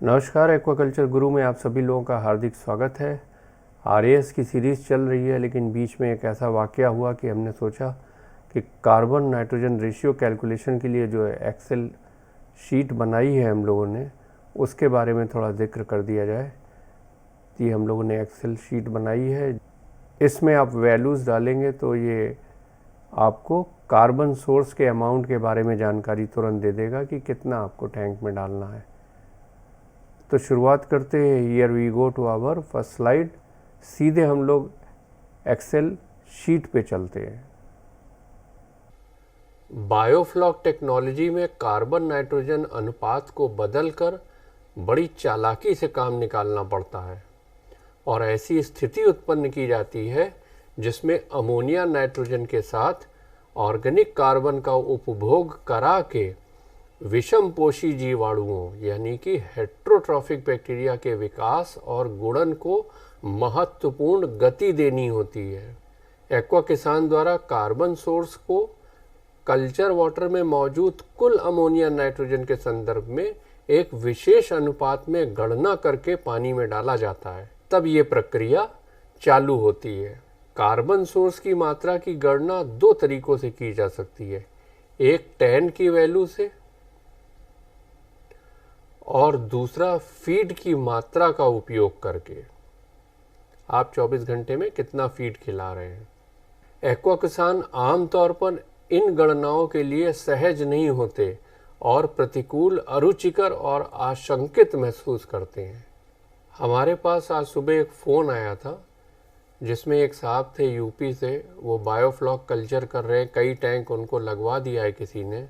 नमस्कार, एक्वाकल्चर गुरु में आप सभी लोगों का हार्दिक स्वागत है। आरएएस की सीरीज़ चल रही है, लेकिन बीच में एक ऐसा वाक़या हुआ कि हमने सोचा कि कार्बन नाइट्रोजन रेशियो कैलकुलेशन के लिए जो एक्सेल शीट बनाई है हम लोगों ने, उसके बारे में थोड़ा जिक्र कर दिया जाए। कि हम लोगों ने एक्सेल शीट बनाई है, इसमें आप वैल्यूज़ डालेंगे तो ये आपको कार्बन सोर्स के अमाउंट के बारे में जानकारी तुरंत दे देगा कि कितना आपको टैंक में डालना है। तो शुरुआत करते हैं। Here we go to our first slide. सीधे हम लोग एक्सेल शीट पे चलते हैं। बायोफ्लॉक टेक्नोलॉजी में कार्बन नाइट्रोजन अनुपात को बदलकर बड़ी चालाकी से काम निकालना पड़ता है और ऐसी स्थिति उत्पन्न की जाती है जिसमें अमोनिया नाइट्रोजन के साथ ऑर्गेनिक कार्बन का उपभोग करा के विषमपोषी जीवाणुओं यानी कि हेट्रोट्रॉफिक बैक्टीरिया के विकास और गुणन को महत्वपूर्ण गति देनी होती है। एक्वा किसान द्वारा कार्बन सोर्स को कल्चर वाटर में मौजूद कुल अमोनिया नाइट्रोजन के संदर्भ में एक विशेष अनुपात में गणना करके पानी में डाला जाता है। तब ये प्रक्रिया चालू होती है। कार्बन सोर्स की मात्रा की गणना दो तरीकों से की जा सकती है, एक टैन की वैल्यू से और दूसरा फीड की मात्रा का उपयोग करके। आप 24 घंटे में कितना फीड खिला रहे हैं। एक्वा किसान आमतौर पर इन गणनाओं के लिए सहज नहीं होते और प्रतिकूल, अरुचिकर और आशंकित महसूस करते हैं। हमारे पास आज सुबह एक फ़ोन आया था जिसमें एक साहब थे यूपी से, वो बायोफ्लॉक कल्चर कर रहे हैं। कई टैंक उनको लगवा दिया है किसी ने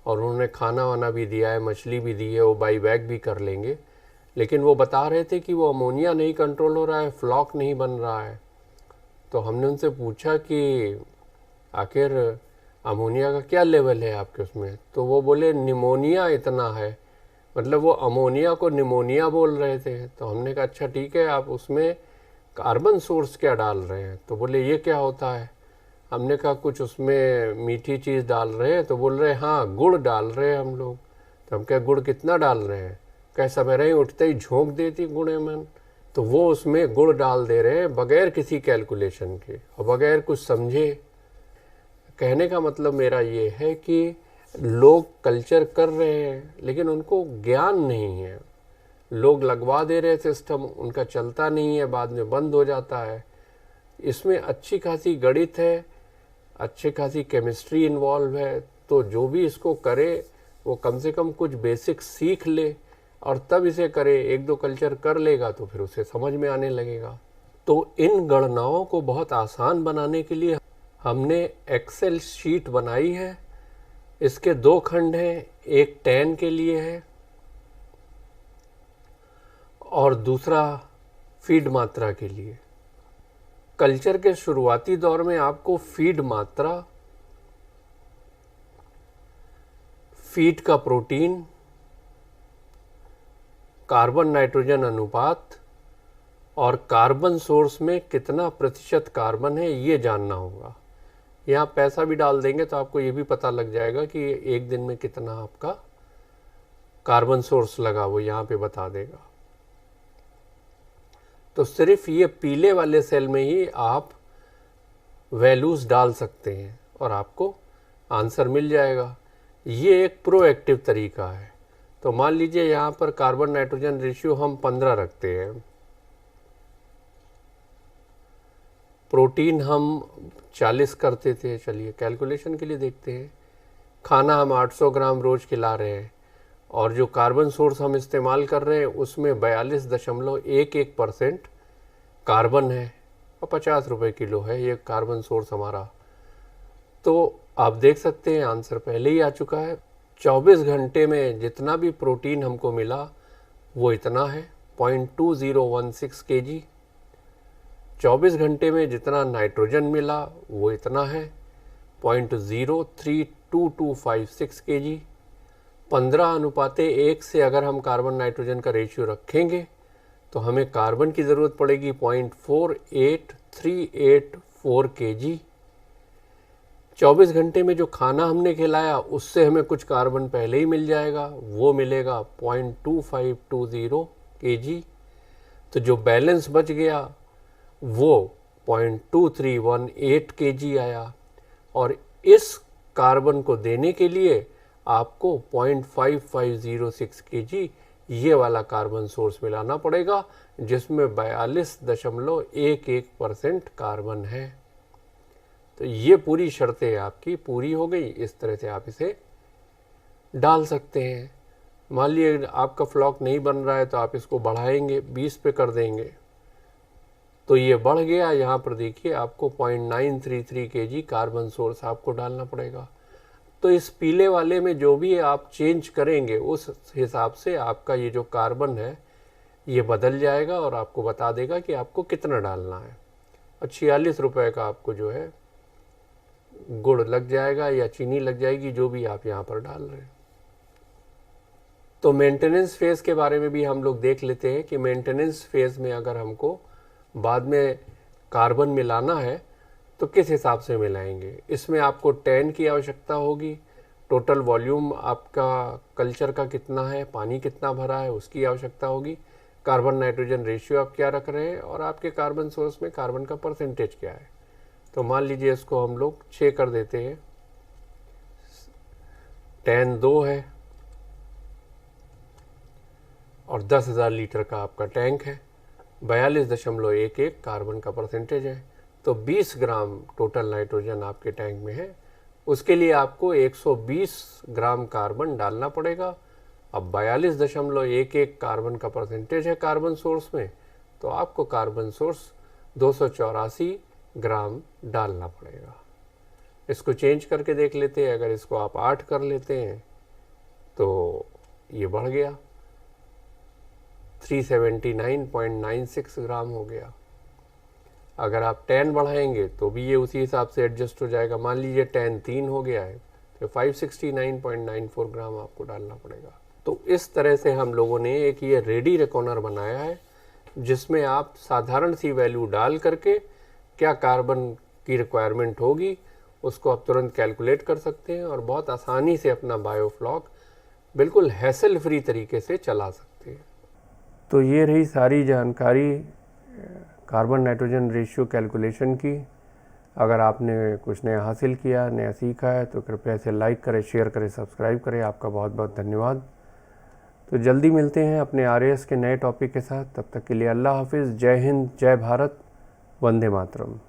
और उन्होंने खाना वाना भी दिया है, मछली भी दी है, वो बाई बैग भी कर लेंगे। लेकिन वो बता रहे थे कि वो अमोनिया नहीं कंट्रोल हो रहा है, फ्लॉक नहीं बन रहा है। तो हमने उनसे पूछा कि आखिर अमोनिया का क्या लेवल है आपके उसमें। तो वो बोले निमोनिया इतना है, मतलब वो अमोनिया को निमोनिया बोल रहे थे। तो हमने कहा अच्छा ठीक है, आप उसमें कार्बन सोर्स क्या डाल रहे हैं। तो बोले ये क्या होता है। हमने कहा कुछ उसमें मीठी चीज़ डाल रहे हैं। तो बोल रहे हाँ गुड़ डाल रहे हैं हम लोग। तो हम क्या गुड़ कितना डाल रहे हैं, कैसा मेरे ही उठते ही झोंक देती गुड़े मन। तो वो उसमें गुड़ डाल दे रहे हैं बगैर किसी कैलकुलेशन के और बगैर कुछ समझे। कहने का मतलब मेरा ये है कि लोग कल्चर कर रहे हैं लेकिन उनको ज्ञान नहीं है। लोग लगवा दे रहे सिस्टम, उनका चलता नहीं है, बाद में बंद हो जाता है। इसमें अच्छी खासी गणित है, अच्छी खासी केमिस्ट्री इन्वॉल्व है। तो जो भी इसको करे वो कम से कम कुछ बेसिक सीख ले और तब इसे करे। एक दो कल्चर कर लेगा तो फिर उसे समझ में आने लगेगा। तो इन गणनाओं को बहुत आसान बनाने के लिए हमने एक्सेल शीट बनाई है। इसके दो खंड हैं, एक टैन के लिए है और दूसरा फीड मात्रा के लिए। कल्चर के शुरुआती दौर में आपको फीड मात्रा, फीड का प्रोटीन, कार्बन नाइट्रोजन अनुपात और कार्बन सोर्स में कितना प्रतिशत कार्बन है ये जानना होगा। यहाँ पैसा भी डाल देंगे तो आपको ये भी पता लग जाएगा कि एक दिन में कितना आपका कार्बन सोर्स लगा, वो यहाँ पे बता देगा। तो सिर्फ ये पीले वाले सेल में ही आप वैल्यूज़ डाल सकते हैं और आपको आंसर मिल जाएगा। ये एक प्रोएक्टिव तरीका है। तो मान लीजिए यहाँ पर कार्बन नाइट्रोजन रेशियो हम 15 रखते हैं, प्रोटीन हम 40 करते थे। चलिए कैलकुलेशन के लिए देखते हैं। खाना हम 800 ग्राम रोज़ खिला रहे हैं और जो कार्बन सोर्स हम इस्तेमाल कर रहे हैं उसमें 42.11% कार्बन है और 50 रुपये किलो है ये कार्बन सोर्स हमारा। तो आप देख सकते हैं आंसर पहले ही आ चुका है। 24 घंटे में जितना भी प्रोटीन हमको मिला वो इतना है 0.2016 kg। 24 घंटे में जितना नाइट्रोजन मिला वो इतना है 0.032256 kg। 15:1 से अगर हम कार्बन नाइट्रोजन का रेशियो रखेंगे तो हमें कार्बन की ज़रूरत पड़ेगी 0.48384 kg। 24 घंटे में जो खाना हमने खिलाया उससे हमें कुछ कार्बन पहले ही मिल जाएगा, वो मिलेगा 0.2520 kg। तो जो बैलेंस बच गया वो 0.2318 kg आया, और इस कार्बन को देने के लिए आपको 0.5506 kg ये वाला कार्बन सोर्स मिलाना पड़ेगा, जिसमें 42.11% कार्बन है। तो ये पूरी शर्तें आपकी पूरी हो गई। इस तरह से आप इसे डाल सकते हैं। मान लीजिए आपका फ्लॉक नहीं बन रहा है तो आप इसको बढ़ाएंगे, 20 पे कर देंगे तो ये बढ़ गया। यहाँ पर देखिए आपको 0.933 kg कार्बन सोर्स आपको डालना पड़ेगा। तो इस पीले वाले में जो भी आप चेंज करेंगे उस हिसाब से आपका ये जो कार्बन है ये बदल जाएगा और आपको बता देगा कि आपको कितना डालना है। और 46 रुपये का आपको जो है गुड़ लग जाएगा या चीनी लग जाएगी, जो भी आप यहाँ पर डाल रहे हैं। तो मेंटेनेंस फेज़ के बारे में भी हम लोग देख लेते हैं कि मेंटेनेंस फेज़ में अगर हमको बाद में कार्बन मिलाना है तो किस हिसाब से मिलाएंगे। इसमें आपको टैन की आवश्यकता होगी, टोटल वॉल्यूम आपका कल्चर का कितना है, पानी कितना भरा है उसकी आवश्यकता होगी, कार्बन नाइट्रोजन रेशियो आप क्या रख रहे हैं, और आपके कार्बन सोर्स में कार्बन का परसेंटेज क्या है। तो मान लीजिए इसको हम लोग 6 कर देते हैं, टैन 2 है और 10,000 लीटर का आपका टैंक है, 42.11 कार्बन का परसेंटेज है। तो 20 ग्राम टोटल नाइट्रोजन आपके टैंक में है, उसके लिए आपको 120 ग्राम कार्बन डालना पड़ेगा। अब 42.11 कार्बन का परसेंटेज है कार्बन सोर्स में, तो आपको कार्बन सोर्स 284 ग्राम डालना पड़ेगा। इसको चेंज करके देख लेते हैं। अगर इसको आप 8 कर लेते हैं तो ये बढ़ गया, 379.96 ग्राम हो गया। अगर आप 10 बढ़ाएंगे तो भी ये उसी हिसाब से एडजस्ट हो जाएगा। मान लीजिए 10 3 हो गया है तो 569.94 ग्राम आपको डालना पड़ेगा। तो इस तरह से हम लोगों ने एक ये रेडी रेकॉनर बनाया है, जिसमें आप साधारण सी वैल्यू डाल करके क्या कार्बन की रिक्वायरमेंट होगी उसको आप तुरंत कैलकुलेट कर सकते हैं और बहुत आसानी से अपना बायोफ्लॉक बिल्कुल हैसल फ्री तरीके से चला सकते हैं। तो ये रही सारी जानकारी कार्बन नाइट्रोजन रेशियो कैलकुलेशन की। अगर आपने कुछ नया हासिल किया, नया सीखा है तो कृपया इसे लाइक करें, शेयर करें, सब्सक्राइब करें। आपका बहुत बहुत धन्यवाद। तो जल्दी मिलते हैं अपने RAS के नए टॉपिक के साथ। तब तक के लिए अल्लाह हाफिज़, जय हिंद, जय भारत, वंदे मातरम।